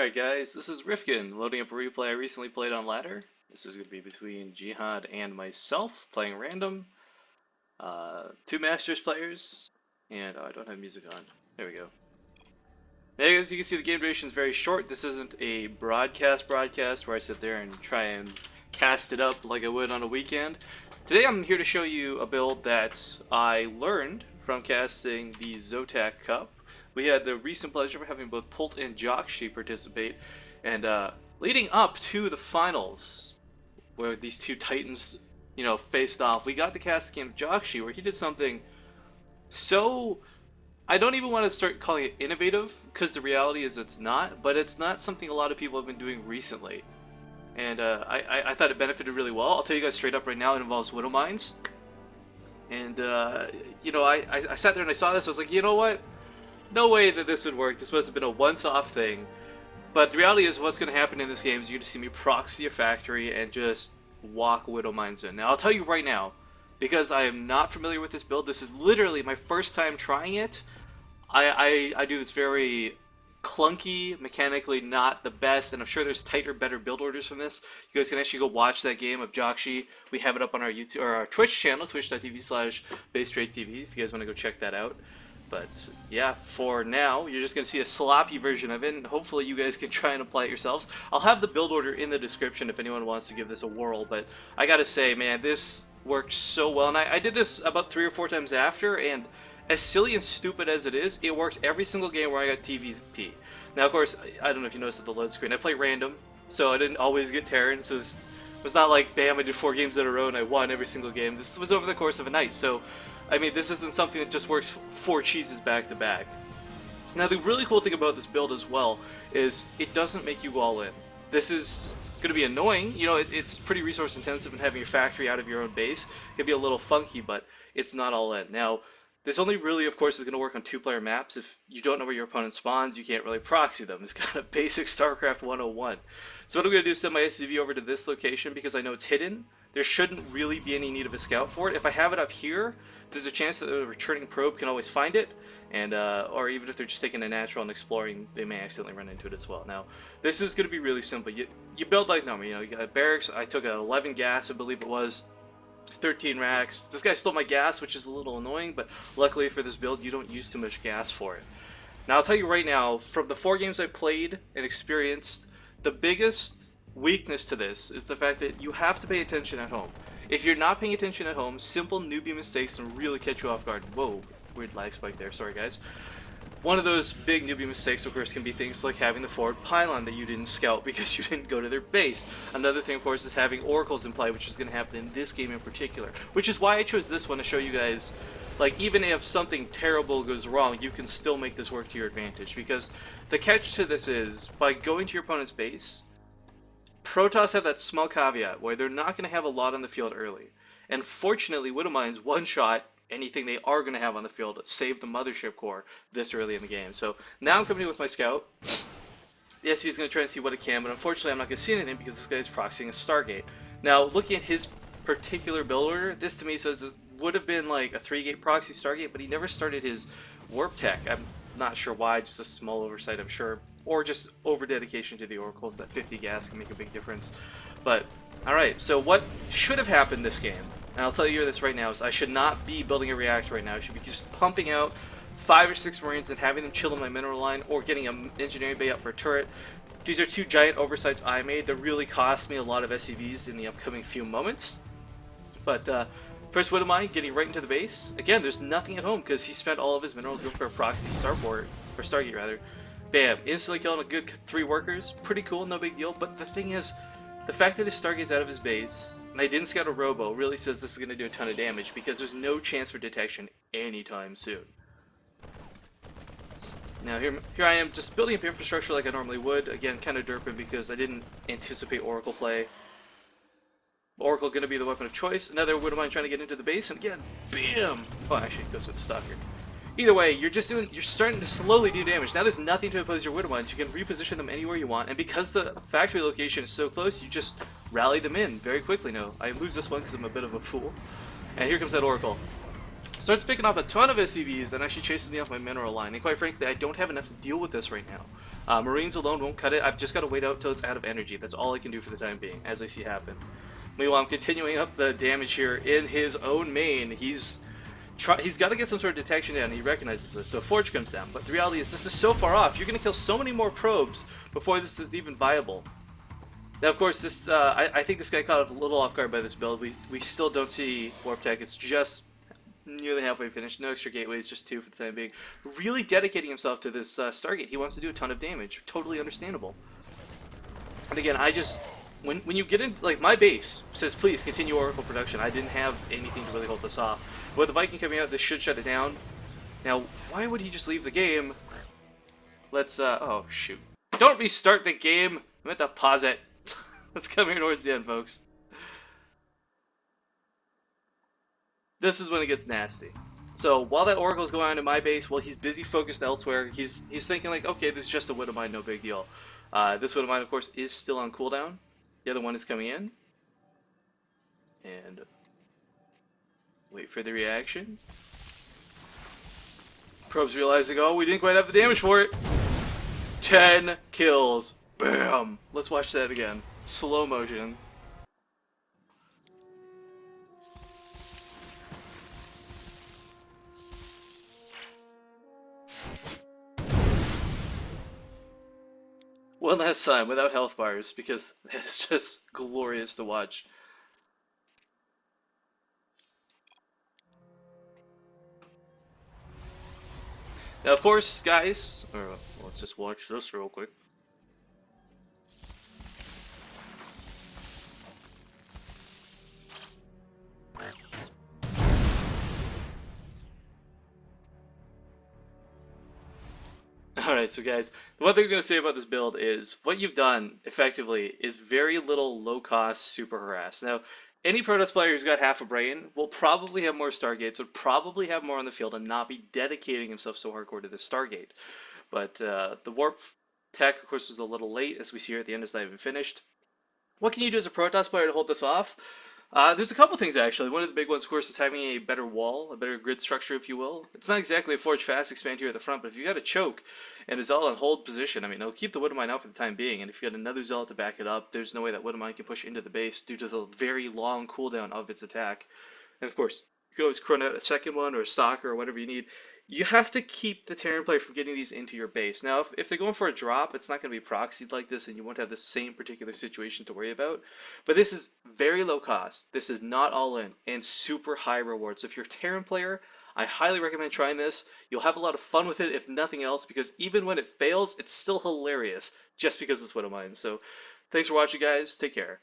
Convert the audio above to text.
Alright guys, this is Rifkin, loading up a replay I recently played on ladder. This is going to be between Jihad and myself, playing random. Two Masters players, and I don't have music on. There we go. Now, as you can see, the game duration is very short. This isn't a broadcast where I sit there and try and cast it up like I would on a weekend. Today I'm here to show you a build that I learned from casting the Zotac Cup. We had the recent pleasure of having both Pult and Jockshi participate, and leading up to the finals, where these two titans, faced off, we got to cast the game of Jockshi, where he did something so... I don't even want to start calling it innovative, because the reality is it's not, but it's not something a lot of people have been doing recently. And I thought it benefited really well. I'll tell you guys straight up right now, it involves Widow Mines. And, I sat there and I saw this, I was like, you know what? No way that this would work. This must have been a once-off thing. But the reality is what's going to happen in this game is you're going to see me proxy a factory and just walk Widow Mines in. Now, I'll tell you right now, because I am not familiar with this build, this is literally my first time trying it. I do this very clunky, mechanically not the best, and I'm sure there's tighter, better build orders from this. You guys can actually go watch that game of Jockshi. We have it up on our YouTube or our Twitch channel, twitch.tv/BaseTradeTV, if you guys want to go check that out. But yeah, for now, you're just going to see a sloppy version of it, and hopefully you guys can try and apply it yourselves. I'll have the build order in the description if anyone wants to give this a whirl, but I gotta say, man, this worked so well, and I did this about 3 or 4 times after, and as silly and stupid as it is, it worked every single game where I got TVP. Now, of course, I don't know if you noticed at the load screen, I play random, so I didn't always get Terran, so this was not like, bam, I did 4 games in a row and I won every single game. This was over the course of a night, so, I mean, this isn't something that just works 4 cheeses back to back. Now, the really cool thing about this build as well is it doesn't make you all in. This is going to be annoying, it's pretty resource intensive, and having your factory out of your own base can be a little funky, but it's not all in. Now, this only really, of course, is going to work on 2-player maps. If you don't know where your opponent spawns, you can't really proxy them. It's kind of basic StarCraft 101. So what I'm going to do is send my SCV over to this location because I know it's hidden. There shouldn't really be any need of a scout for it. If I have it up here, there's a chance that the returning probe can always find it, and or even if they're just taking a natural and exploring, they may accidentally run into it as well. Now, this is going to be really simple. You build like normal. You got barracks. I took an 11 gas, I believe it was. 13 racks. This guy stole my gas, which is a little annoying, but luckily for this build, you don't use too much gas for it. Now, I'll tell you right now, from the 4 games I played and experienced, the biggest weakness to this is the fact that you have to pay attention at home. If you're not paying attention at home, simple newbie mistakes can really catch you off guard. Whoa, weird lag spike there, sorry guys. One of those big newbie mistakes, of course, can be things like having the forward pylon that you didn't scout because you didn't go to their base. Another thing, of course, is having oracles in play, which is going to happen in this game in particular. Which is why I chose this one to show you guys, like, even if something terrible goes wrong, you can still make this work to your advantage. Because the catch to this is, by going to your opponent's base, Protoss have that small caveat where they're not going to have a lot on the field early. And fortunately, Widow Mines one-shot anything they are going to have on the field, save the mothership core this early in the game. So now I'm coming in with my scout. The SV is going to try and see what it can, but unfortunately I'm not going to see anything because this guy's proxying a Stargate. Now, looking at his particular build order, this to me says it would have been like a 3-gate proxy Stargate, but he never started his warp tech. I'm not sure why, just a small oversight, I'm sure. Or just over-dedication to the oracles. That 50 gas can make a big difference. But, alright, so what should have happened this game, and I'll tell you this right now, is I should not be building a reactor right now. I should be just pumping out 5 or 6 Marines and having them chill in my mineral line, or getting an engineering bay up for a turret. These are 2 giant oversights I made that really cost me a lot of SCVs in the upcoming few moments. But first Widow Mine, getting right into the base. Again, there's nothing at home because he spent all of his minerals going for a proxy starport, or Stargate rather. Bam, instantly killing a good 3 workers. Pretty cool, no big deal. But the thing is, the fact that his Stargate's out of his base, and I didn't scout a robo, really says this is going to do a ton of damage because there's no chance for detection anytime soon. Now here I am just building up infrastructure like I normally would. Again, kind of derping because I didn't anticipate Oracle play. Oracle going to be the weapon of choice. Another Widow Mine trying to get into the base, and again, bam! Oh, actually it goes with the Stalker. Either way, you're starting to slowly do damage. Now there's nothing to oppose your Widow Mines. You can reposition them anywhere you want, and because the factory location is so close, you just rally them in very quickly. No, I lose this one because I'm a bit of a fool. And here comes that Oracle. Starts picking off a ton of SCVs and actually chases me off my mineral line. And quite frankly, I don't have enough to deal with this right now. Marines alone won't cut it. I've just got to wait out till it's out of energy. That's all I can do for the time being, as I see happen. Meanwhile, I'm continuing up the damage here in his own main. He's got to get some sort of detection down. He recognizes this, so Forge comes down. But the reality is, this is so far off. You're going to kill so many more probes before this is even viable. Now, of course, this I think this guy caught a little off guard by this build. We still don't see Warp Tech. It's just nearly halfway finished. No extra gateways, just 2 for the time being. Really dedicating himself to this Stargate. He wants to do a ton of damage. Totally understandable. And again, I just... When you get into... Like, my base says, please continue Oracle production. I didn't have anything to really hold this off. But with the Viking coming out, this should shut it down. Now, why would he just leave the game? Let's, oh, shoot. Don't restart the game! I meant to pause it. Let's come here towards the end, folks. This is when it gets nasty. So while that Oracle's going on in my base, while he's busy focused elsewhere, he's thinking like, okay, this is just a Widow Mine, no big deal. This Widow Mine, of course, is still on cooldown. The other one is coming in. And wait for the reaction. Probes realizing, oh, we didn't quite have the damage for it. 10 kills. Bam! Let's watch that again. Slow motion. One last time without health bars, because it's just glorious to watch. Now, of course, guys, let's just watch this real quick. Alright, so guys, the one thing I'm going to say about this build is what you've done, effectively, is very little low-cost super harass. Now, any Protoss player who's got half a brain will probably have more Stargates, would probably have more on the field, and not be dedicating himself so hardcore to this Stargate. But the Warp Tech, of course, was a little late, as we see here at the end, it's not even finished. What can you do as a Protoss player to hold this off? There's a couple things, actually. One of the big ones, of course, is having a better wall, a better grid structure, if you will. It's not exactly a Forge Fast expand here at the front, but if you got a choke and a Zealot on hold position, I mean, it'll keep the Widow Mine out for the time being, and if you got another Zealot to back it up, there's no way that Widow Mine can push into the base due to the very long cooldown of its attack. And of course, you can always chrono out a second one or a Stalker or whatever you need. You have to keep the Terran player from getting these into your base. Now, if they're going for a drop, it's not going to be proxied like this, and you won't have the same particular situation to worry about. But this is very low cost. This is not all in, and super high reward. So if you're a Terran player, I highly recommend trying this. You'll have a lot of fun with it, if nothing else, because even when it fails, it's still hilarious, just because it's Widow Mine. So thanks for watching, guys. Take care.